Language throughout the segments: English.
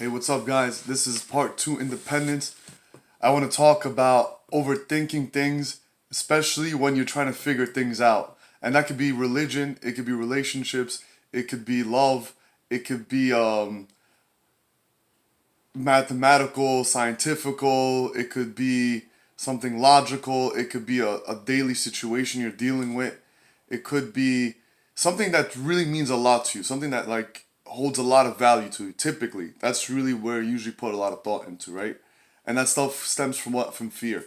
Hey, what's up, guys? This is part two, independence. I want to talk about overthinking things, especially when you're trying to figure things out. And that could be religion, it could be relationships, it could be love, it could be mathematical, scientifical, it could be something logical, it could be a daily situation you're dealing with, it could be something that really means a lot to you, something that like holds a lot of value to you. Typically, that's really where you usually put a lot of thought into, right? And that stuff stems from what? From fear.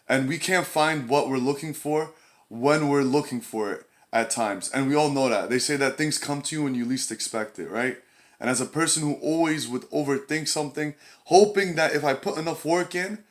And we can't find what we're looking for when we're looking for it at times. And we all know that. They say that things come to you when you least expect it, right? And as a person who always would overthink something, hoping that if I put enough work in,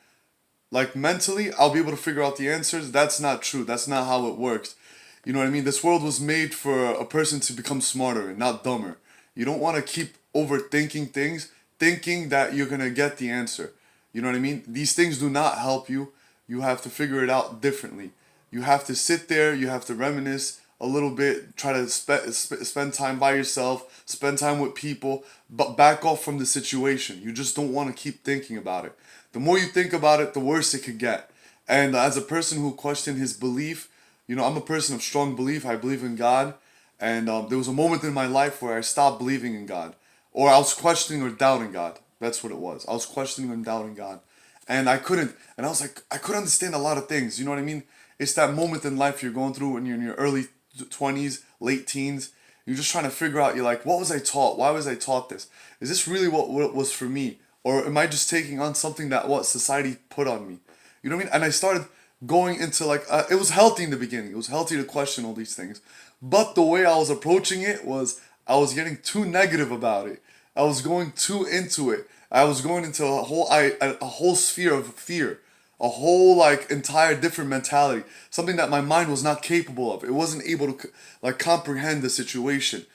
like mentally, I'll be able to figure out the answers, that's not true. That's not how it works. You know what I mean? This world was made for a person to become smarter and not dumber. You don't want to keep overthinking things, thinking that you're going to get the answer. You know what I mean? These things do not help you. You have to figure it out differently. You have to sit there, you have to reminisce a little bit, try to spend time by yourself, spend time with people, but back off from the situation. You just don't want to keep thinking about it. The more you think about it, the worse it could get. And as a person who questioned his belief, I'm a person of strong belief. I believe in God. And there was a moment in my life where I stopped believing in God. Or I was questioning or doubting God. That's what it was. I was questioning and doubting God. And I couldn't. And I was like, I couldn't understand a lot of things. You know what I mean? It's that moment in life you're going through when you're in your early 20s, late teens. You're just trying to figure out, you're like, what was I taught? Why was I taught this? Is this really what was for me? Or am I just taking on something that what society put on me? You know what I mean? And I started going into like, it was healthy in the beginning. It was healthy to question all these things. But the way I was approaching it was I was getting too negative about it. I was going too into it. I was going into a whole sphere of fear, a whole like entire different mentality, something that my mind was not capable of. It wasn't able to like comprehend the situation.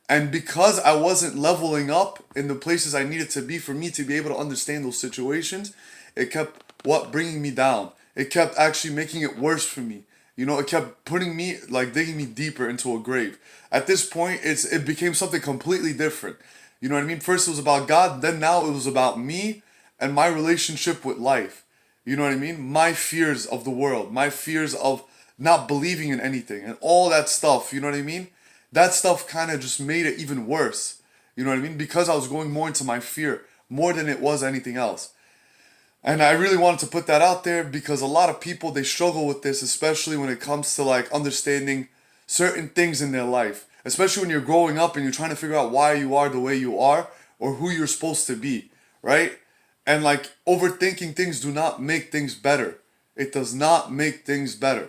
And because I wasn't leveling up in the places I needed to be for me to be able to understand those situations, it kept bringing me down. It kept actually making it worse for me. It kept putting me like digging me deeper into a grave. At this point, it became something completely different. You know what I mean? First it was about God, then now it was about me and my relationship with life. You know what I mean? My fears of the world, my fears of not believing in anything and all that stuff, you know what I mean? That stuff kind of just made it even worse. You know what I mean? Because I was going more into my fear more than it was anything else. And I really wanted to put that out there because a lot of people they struggle with this, especially when it comes to like understanding certain things in their life. Especially when you're growing up and you're trying to figure out why you are the way you are or who you're supposed to be, right? And like overthinking things do not make things better. It does not make things better.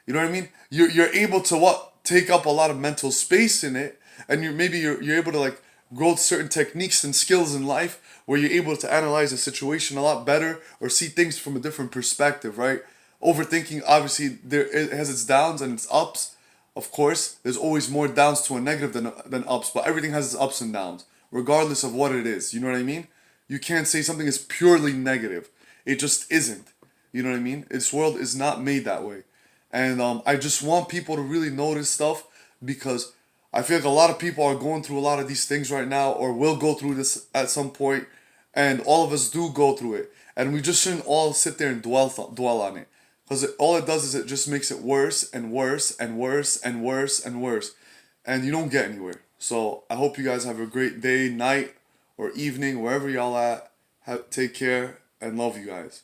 You know what I mean? You're able to take up a lot of mental space in it, and you're able to like grow certain techniques and skills in life where you're able to analyze a situation a lot better or see things from a different perspective, right? Overthinking, obviously, it has its downs and its ups. Of course, there's always more downs to a negative than ups, but everything has its ups and downs, regardless of what it is. You know what I mean? You can't say something is purely negative. It just isn't. You know what I mean? This world is not made that way. And I just want people to really notice stuff because I feel like a lot of people are going through a lot of these things right now or will go through this at some point, and all of us do go through it. And we just shouldn't all sit there and dwell on it. Because all it does is it just makes it worse and worse and worse and worse and worse. And you don't get anywhere. So I hope you guys have a great day, night, or evening, wherever y'all at. Take care and love you guys.